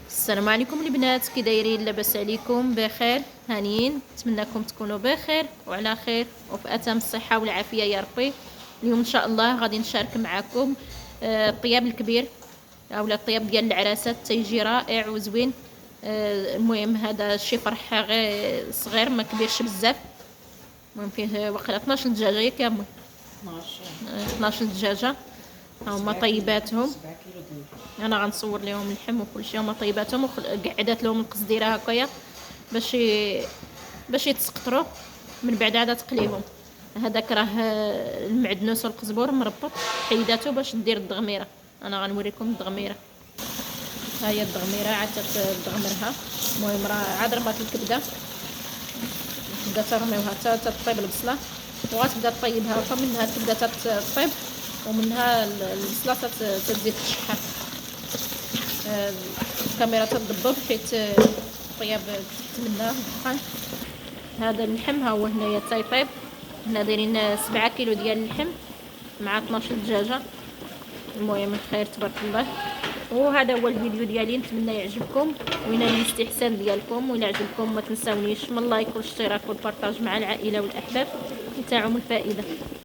السلام عليكم البنات، كي دايرين؟ لاباس عليكم؟ بخير هانيين؟ نتمنىكم تكونوا بخير وعلى خير وفي اتم الصحه والعافيه يا ربي. اليوم ان شاء الله غادي نشارك معكم الطياب الكبير اولا الطياب ديال العراسات، تيجي رائع وزوين. المهم هذا شي فرح غير صغير ما كبيرش بزاف. المهم فيه واقيلا 12 دجاجه ياك يا امي؟ 12 دجاجه. هما طيباتهم. انا غنصور لهم اللحم وكل شيء. هما طيباتهم وقعدات لهم القصديره هكايا باش يتسقطروا. من بعد عاد تقليهم. هذاك راه المعدنوس والقزبور مربط، حيداتو باش دير الدغميره. انا غنوريكم الدغميره. ها هي الدغميره، عاد تدغمرها. المهم راه عاد ربات الكبده، تبدا ترميوها حتى تطيب البصله، وغتبدا طيبها ومنها الكبده تطيب ومنها البصله تزيد تشحر. الكاميرا تضبب حيت الطياب تمنى الدخان. هذا اللحم ها هو هنايا تيطيب. هنا دايرين 7 كيلو ديال اللحم مع 12 دجاجه. المهم خير تبارك الله. وهذا هو الفيديو ديالي، نتمنى يعجبكم وينال الاستحسان ديالكم. وإلا عجبكم ما تنساونيش من لايك والاشتراك والبارطاج مع العائله والاحباب، نتاعهم الفائده.